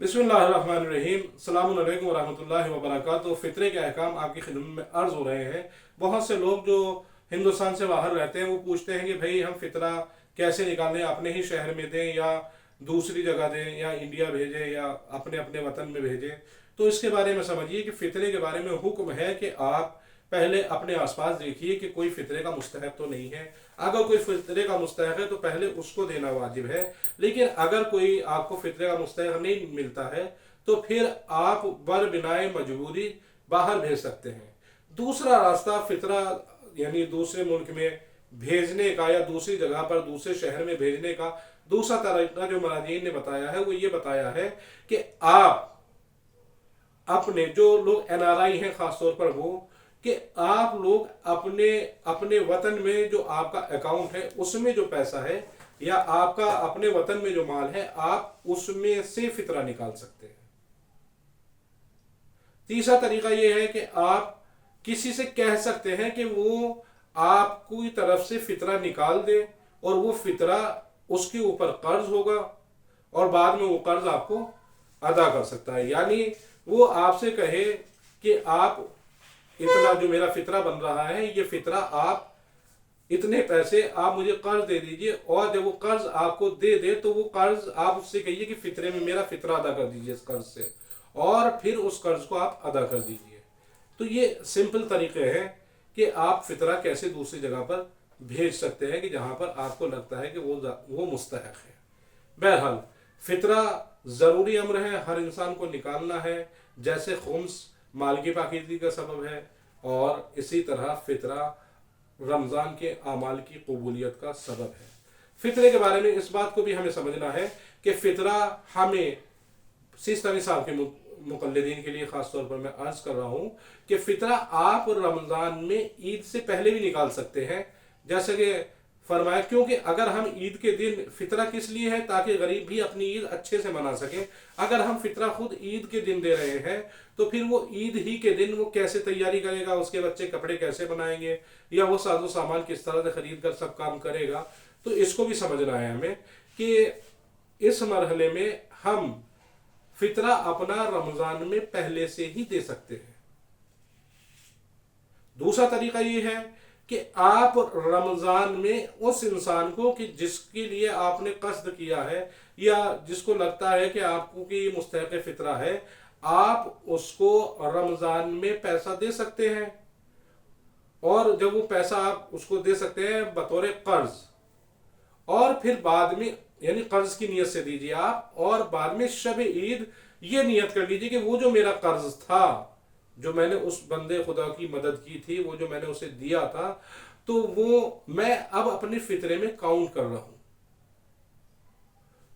बिस्मिल्लाहिर्रहमानिर्रहीम। अस्सलामु अलैकुम वरहमतुल्लाहि वबरकातुहू। फितरे के अहकाम आपकी खिदमत में अर्ज हो रहे हैं। बहुत से लोग जो हिंदुस्तान से बाहर रहते हैं वो पूछते हैं कि भाई हम फितरा कैसे निकालें, अपने ही शहर में दें या दूसरी जगह दें या इंडिया भेजें या अपने अपने वतन में भेजें। तो इसके बारे में समझिए कि फितरे के बारे में हुक्म है कि आप पहले अपने आसपास देखिए कि कोई फितरे का मुस्तहक तो नहीं है। अगर कोई फितरे का मुस्तहक है तो पहले उसको देना वाजिब है। लेकिन अगर कोई आपको फितरे का मुस्तहक नहीं मिलता है तो फिर आप बर बिनाए मजबूरी बाहर भेज सकते हैं। दूसरा रास्ता फितरा यानी दूसरे मुल्क में भेजने का या दूसरी जगह पर दूसरे शहर में भेजने का दूसरा तरीका जो मराजीन ने बताया है वो ये बताया है कि आप अपने जो लोग एनआरआई हैं खासतौर पर वो कि आप लोग अपने अपने वतन में जो आपका अकाउंट है उसमें जो पैसा है या आपका अपने वतन में जो माल है आप उसमें से फितरा निकाल सकते हैं। तीसरा तरीका यह है कि आप किसी से कह सकते हैं कि वो आपकी तरफ से फितरा निकाल दे और वो फितरा उसके ऊपर कर्ज होगा और बाद में वो कर्ज आपको अदा कर सकता है। यानी वो आपसे कहे कि आप इतना जो मेरा फितरा बन रहा है ये फितरा आप इतने पैसे आप मुझे कर्ज दे दीजिए, और जब वो कर्ज आपको दे दे तो वो कर्ज आप उससे कहिए कि फितरे में मेरा फितरा अदा कर दीजिए इस कर्ज से, और फिर उस कर्ज को आप अदा कर दीजिए। तो ये सिंपल तरीके हैं कि आप फितरा कैसे दूसरी जगह पर भेज सकते हैं कि जहां पर आपको लगता है कि वो मुस्तहक है। बहरहाल फितरा ज़रूरी अम्र है, हर इंसान को निकालना है। जैसे खुम्स माल की पाकीज़गी का सबब है और इसी तरह फितरा रमज़ान के आमाल की कबूलियत का सबब है। फितरे के बारे में इस बात को भी हमें समझना है कि फितरा हमें सिस्तानी साहब के मुक़ल्लिदीन के लिए ख़ास तौर पर मैं अर्ज कर रहा हूँ कि फितरा आप रमज़ान में ईद से पहले भी निकाल सकते हैं। जैसे कि फरमाया, क्योंकि अगर हम ईद के दिन फितरा किस लिए है ताकि गरीब भी अपनी ईद अच्छे से मना सके। अगर हम फितरा खुद ईद के दिन दे रहे हैं तो फिर वो ईद ही के दिन वो कैसे तैयारी करेगा, उसके बच्चे कपड़े कैसे बनाएंगे या वो साजो सामान किस तरह से खरीद कर सब काम करेगा। तो इसको भी समझना है हमें कि इस मरहले में हम फितरा अपना रमजान में पहले से ही दे सकते हैं। दूसरा तरीका ये है कि आप रमजान में उस इंसान को कि जिसके लिए आपने कस्द किया है या जिसको लगता है कि आपको कि मुस्तहक़ फितरा है, आप उसको रमजान में पैसा दे सकते हैं। और जब वो पैसा आप उसको दे सकते हैं बतौर कर्ज, और फिर बाद में यानी कर्ज की नियत से दीजिए आप, और बाद में शब ईद ये नियत कर लीजिए कि वो जो मेरा कर्ज था, जो मैंने उस बंदे खुदा की मदद की थी, वो जो मैंने उसे दिया था, तो वो मैं अब अपने फितरे में काउंट कर रहा हूं।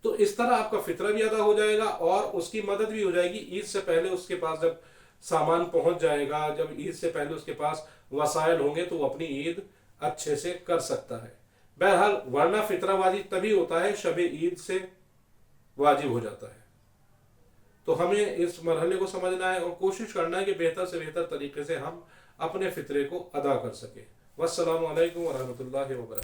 तो इस तरह आपका फितरा भी अदा हो जाएगा और उसकी मदद भी हो जाएगी। ईद से पहले उसके पास जब सामान पहुंच जाएगा, जब ईद से पहले उसके पास वसाइल होंगे तो वो अपनी ईद अच्छे से कर सकता है। बहरहाल वरना फितरा वाजिब तभी होता है शब ईद से वाजिब हो जाता है। तो हमें इस मरहले को समझना है और कोशिश करना है कि बेहतर से बेहतर तरीके से हम अपने फितरे को अदा कर सकें। वस्सलामु अलैकुम वरहमतुल्लाहि वबरकातुहू।